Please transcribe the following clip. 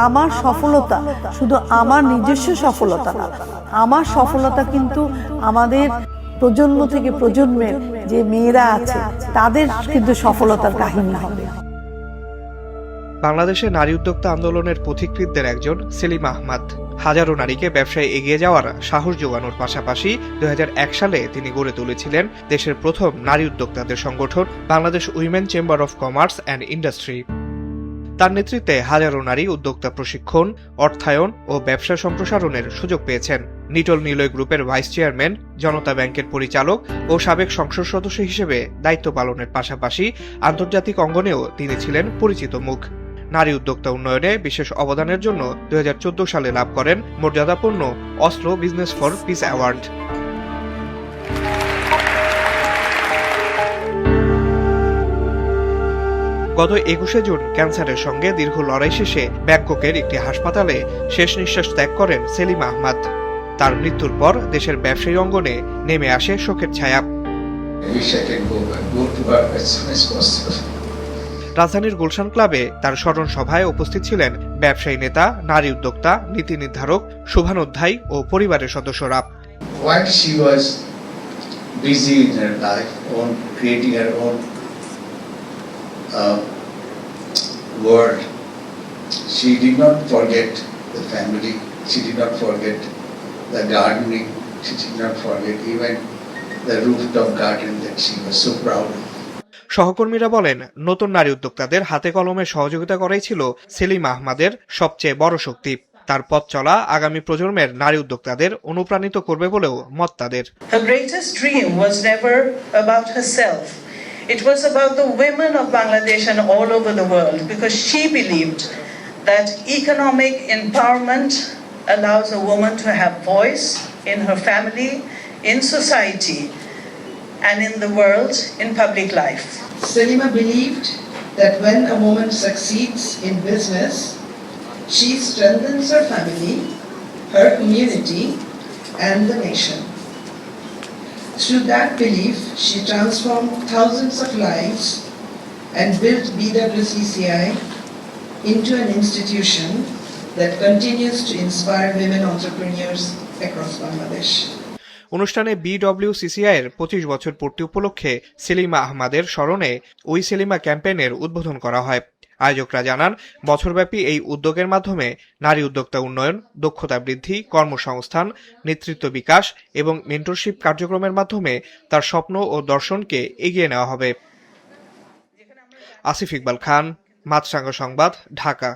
আমার সফলতা শুধু আমার নিজস্ব সফলতা না, আমার সফলতা কিন্তু আমাদের প্রজন্ম থেকে প্রজন্মের যে মেয়েরা আছে তাদের কিন্তু সফলতার কাহিনী হবে। বাংলাদেশে নারী উদ্যোক্তা আন্দোলনের পথিকৃতদের একজন সেলিমা আহমদ। হাজারো নারীকে ব্যবসায় এগিয়ে যাওয়ার সাহস যোগানোর পাশাপাশি 2001 সালে তিনি গড়ে তুলেছিলেন দেশের প্রথম নারী উদ্যোক্তাদের সংগঠন Bangladesh women chamber of commerce and industry. তার নেতৃত্বে হাজারো নারী উদ্যোক্তা প্রশিক্ষণ, অর্থায়ন ও ব্যবসা সম্প্রসারণের সুযোগ পেয়েছেন। নিটল নিলয় গ্রুপের ভাইস চেয়ারম্যান, জনতা ব্যাংকের পরিচালক ও সাবেক সংসদ সদস্য হিসেবে দায়িত্ব পালনের পাশাপাশি আন্তর্জাতিক অঙ্গনেও তিনি ছিলেন পরিচিত মুখ। নারী উদ্যোক্তা উন্নয়নে বিশেষ অবদানের জন্য 2014 সালে লাভ করেন মর্যাদাপূর্ণ Oslo business for piece award. গত 21শে জুন ক্যান্সারের সঙ্গে দীর্ঘ লড়াই শেষে ব্যাংককের একটি হাসপাতালে শেষ নিঃশ্বাস ত্যাগ করেন সেলিমা আহমদ। তার মৃত্যুর পর দেশের ব্যবসায়ী অঙ্গনে নেমে আসে শোকের ছায়া। রাজধানীর গুলশান ক্লাবে তার স্মরণ সভায় উপস্থিত ছিলেন ব্যবসায়ী নেতা, নারী উদ্যোক্তা, নীতি নির্ধারক, শুভানুধ্যায়ী ও পরিবারের সদস্যরা। While she was busy in her life on creating her own world, she did not forget the family, she did not forget the gardening, she did not forget even the rooftop garden that she was so proud of. সহকর্মীরা বলেন, নতুন নারী উদ্যোক্তাদের হাতে কলমে সহযোগিতা করাই ছিল সেলিমা আহমদের সবচেয়ে বড় শক্তি। তার পথ চলা আগামী প্রজন্মের নারী উদ্যোক্তাদের অনুপ্রাণিত করবে বলেও মত তাদের। Her greatest dream was never about herself. It was about the women of Bangladesh and all over the world, because she believed that economic empowerment allows a woman to have voice in her family, in society, and in the world, in public life. Selima believed that when a woman succeeds in business, she strengthens her family, her community, and the nation. Through that belief, she transformed thousands of lives and built BWCCI into an institution that continues to inspire women entrepreneurs across Bangladesh. অনুষ্ঠানে BWCCI এর 25 বছর পূর্তি উপলক্ষে সেলিমা আহমদের স্মরণে ওই সেলিমা ক্যাম্পেইনের উদ্বোধন করা হয়। আয়োজকরা জানান, বছরব্যাপী এই উদ্যোগের মাধ্যমে নারী উদ্যোক্তা উন্নয়ন, দক্ষতা বৃদ্ধি, কর্মসংস্থান, নেতৃত্ব বিকাশ এবং মেন্টরশিপ কার্যক্রমের মাধ্যমে তার স্বপ্ন ও দর্শনকে এগিয়ে নেওয়া হবে। আসিফ ইকবাল খান, মাছরাঙা সংবাদ, ঢাকা।